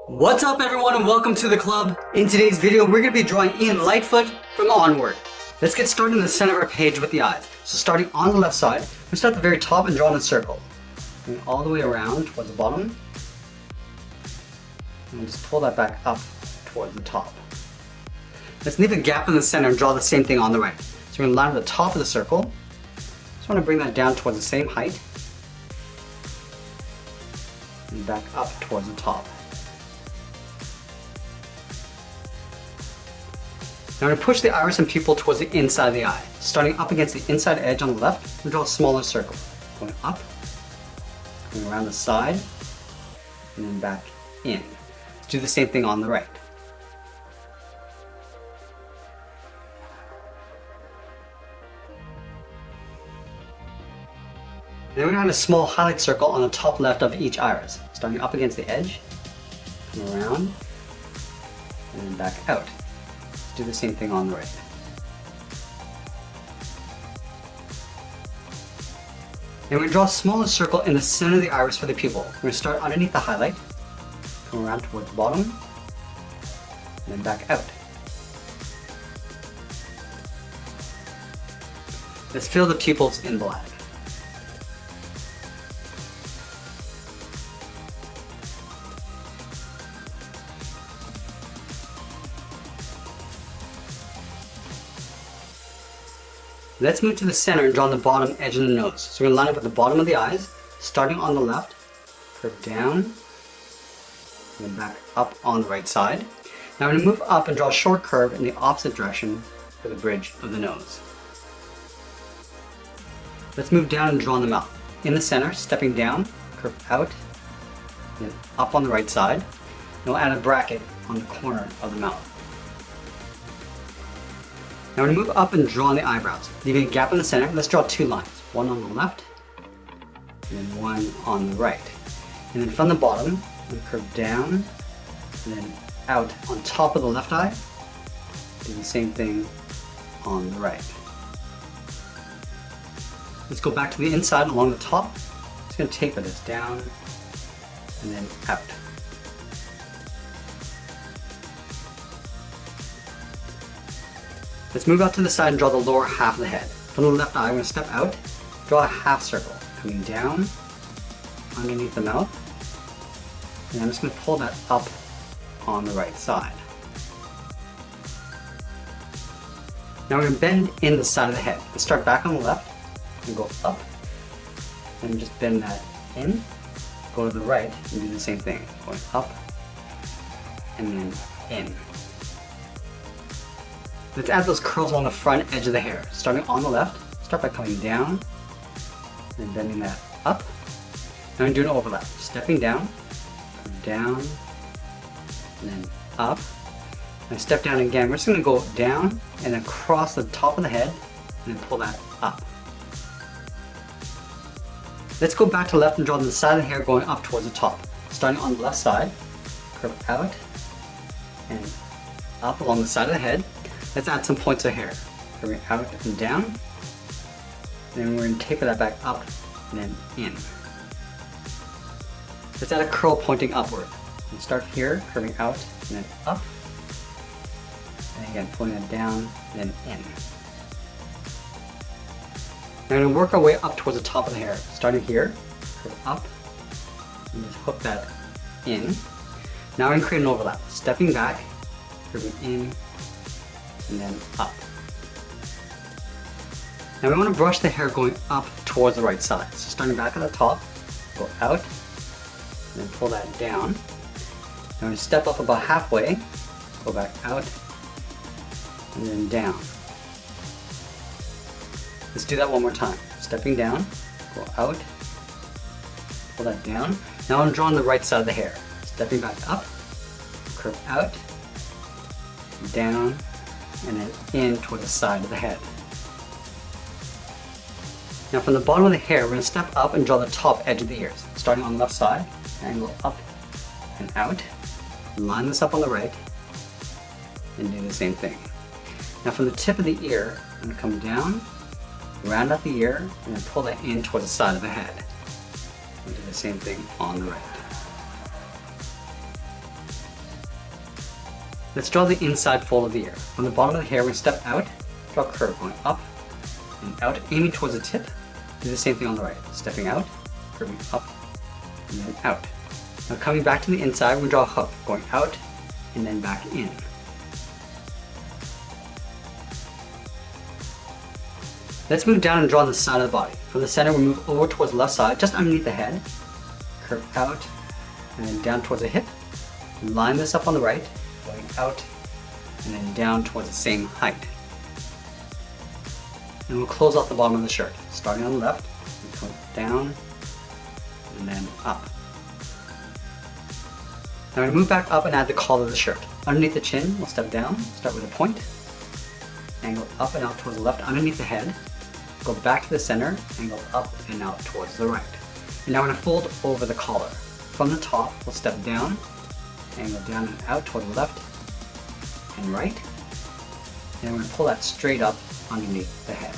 What's up everyone and welcome to the club. In today's video we're going to be drawing Ian Lightfoot from Onward. Let's get started in the center of our page with the eyes. So starting on the left side, we'll start at the very top and draw in a circle. And all the way around towards the bottom. And just pull that back up towards the top. Let's leave a gap in the center and draw the same thing on the right. So we're going to line up the top of the circle. Just want to bring that down towards the same height. And back up towards the top. Now I'm going to push the iris and pupil towards the inside of the eye. Starting up against the inside edge on the left, we'll draw a smaller circle. Going up, going around the side, and then back in. Let's do the same thing on the right. Then we're going to add a small highlight circle on the top left of each iris. Starting up against the edge, come around, and then back out. Do the same thing on the right. And we're going to draw a smaller circle in the center of the iris for the pupil. We're going to start underneath the highlight, come around towards the bottom, and then back out. Let's fill the pupils in black. Let's move to the center and draw the bottom edge of the nose. So we're going to line up at the bottom of the eyes, starting on the left, curve down, and then back up on the right side. Now we're going to move up and draw a short curve in the opposite direction for the bridge of the nose. Let's move down and draw the mouth. In the center, stepping down, curve out, and then up on the right side. And we'll add a bracket on the corner of the mouth. Now we're going to move up and draw on the eyebrows. Leaving a gap in the center, let's draw two lines. One on the left, and then one on the right. And then from the bottom, we'll curve down, and then out on top of the left eye. Do the same thing on the right. Let's go back to the inside along the top. Just going to taper this down, and then out. Let's move out to the side and draw the lower half of the head. From the left eye, I'm going to step out, draw a half circle, coming down underneath the mouth, and I'm just going to pull that up on the right side. Now we're going to bend in the side of the head. Let's start back on the left, and go up, and just bend that in, go to the right, and do the same thing, going up, and then in. Let's add those curls along the front edge of the hair. Starting on the left, start by coming down, and bending that up. Now I'm doing an overlap. Stepping down, come down, and then up. And step down again. We're just going to go down and then cross the top of the head, and then pull that up. Let's go back to left and draw the side of the hair going up towards the top. Starting on the left side, curve out, and up along the side of the head. Let's add some points of hair. Curving out and down. And then we're going to taper that back up and then in. Let's add a curl pointing upward. And start here, curving out and then up. And again, pulling it down and then in. Now we're going to work our way up towards the top of the hair. Starting here, curve up, and just hook that in. Now we're going to create an overlap. Stepping back, curving in, and then up. Now we want to brush the hair going up towards the right side. So starting back at the top, go out, and then pull that down. Now we're going to step up about halfway, go back out, and then down. Let's do that one more time. Stepping down, go out, pull that down. Now I'm drawing the right side of the hair. Stepping back up, curve out, down, and then in toward the side of the head. Now from the bottom of the hair, we're going to step up and draw the top edge of the ears. Starting on the left side, angle up and out. Line this up on the right, and do the same thing. Now from the tip of the ear, I'm going to come down, round out the ear, and then pull that in toward the side of the head. And do the same thing on the right. Let's draw the inside fold of the ear. From the bottom of the hair, we step out, draw a curve going up and out, aiming towards the tip. Do the same thing on the right. Stepping out, curving up, and then out. Now coming back to the inside, we draw a hook, going out and then back in. Let's move down and draw the side of the body. From the center, we move over towards the left side, just underneath the head. Curve out, and then down towards the hip. Line this up on the right, going out, and then down towards the same height. And we'll close off the bottom of the shirt. Starting on the left, we come down, and then up. Now we move back up and add the collar of the shirt. Underneath the chin, we'll step down, start with a point, angle up and out towards the left underneath the head, go back to the center, angle up and out towards the right. And now we're going to fold over the collar. From the top, we'll step down, angle down and out toward the left and right, and we're going to pull that straight up underneath the head.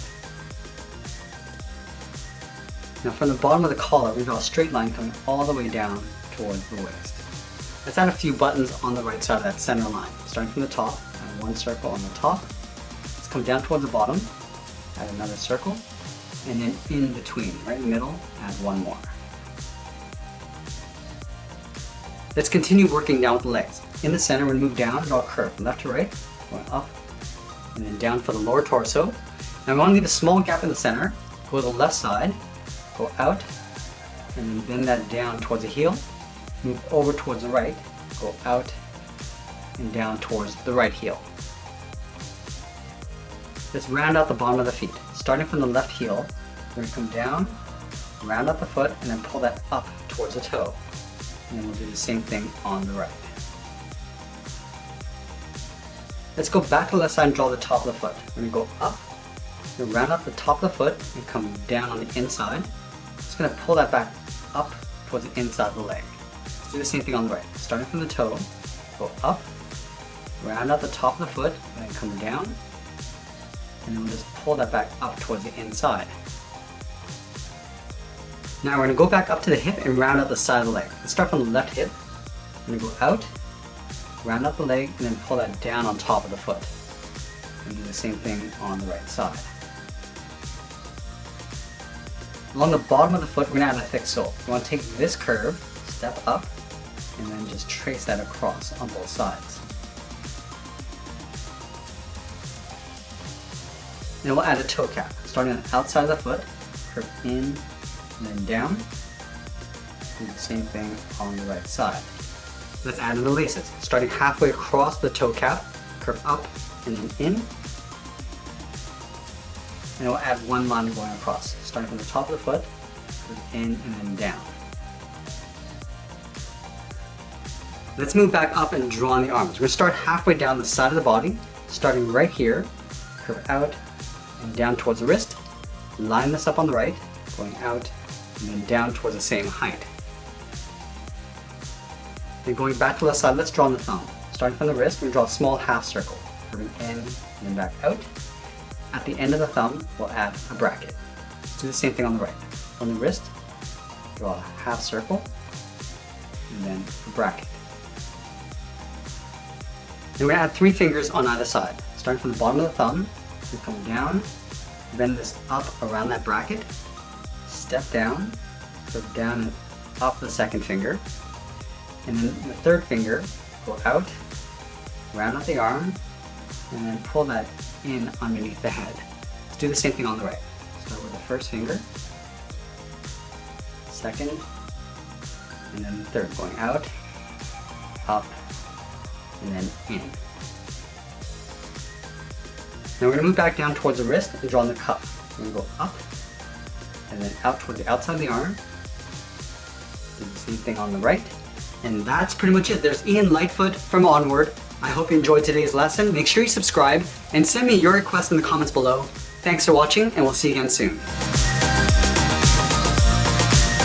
Now from the bottom of the collar, we draw a straight line coming all the way down towards the waist. Let's add a few buttons on the right side of that center line. Starting from the top, add one circle on the top. Let's come down towards the bottom, add another circle, and then in between, right in the middle, add one more. Let's continue working down with the legs. In the center, we move down, draw a curve from left to right, going up, and then down for the lower torso. Now we want to leave a small gap in the center, go to the left side, go out, and then bend that down towards the heel, move over towards the right, go out, and down towards the right heel. Let's round out the bottom of the feet. Starting from the left heel, we're going to come down, round out the foot, and then pull that up towards the toe. And then we'll do the same thing on the right. Let's go back to the left side and draw the top of the foot. We're going to go up, we'll round out the top of the foot, and come down on the inside. Just going to pull that back up towards the inside of the leg. Let's do the same thing on the right. Starting from the toe, go up, round out the top of the foot, and then come down. And then we'll just pull that back up towards the inside. Now we're going to go back up to the hip and round out the side of the leg. Let's start from the left hip. We're going to go out, round out the leg, and then pull that down on top of the foot. And do the same thing on the right side. Along the bottom of the foot, we're going to add a thick sole. We want to take this curve, step up, and then just trace that across on both sides. Then we'll add a toe cap. Starting on the outside of the foot, curve in, and then down. Do the same thing on the right side. Let's add in the laces. Starting halfway across the toe cap, curve up and then in. And we'll add one line going across. Starting from the top of the foot, curve in and then down. Let's move back up and draw on the arms. We're going to start halfway down the side of the body, starting right here, curve out and down towards the wrist. Line this up on the right, going out and then down towards the same height. Then going back to the left side, let's draw on the thumb. Starting from the wrist, we draw a small half circle, curving in and then back out. At the end of the thumb, we'll add a bracket. Let's do the same thing on the right. On the wrist, draw a half circle and then a bracket. Then we're going to add 3 fingers on either side. Starting from the bottom of the thumb, we come down, bend this up around that bracket, step down, curve down and up the second finger, and then the third finger, go out, round out the arm, and then pull that in underneath the head. Let's do the same thing on the right. Start with the first finger, second, and then the third, going out, up, and then in. Now we're going to move back down towards the wrist and draw on the cuff. We're going to go up and then out toward the outside of the arm. Do the same thing on the right. And that's pretty much it. There's Ian Lightfoot from Onward. I hope you enjoyed today's lesson. Make sure you subscribe and send me your requests in the comments below. Thanks for watching, and we'll see you again soon.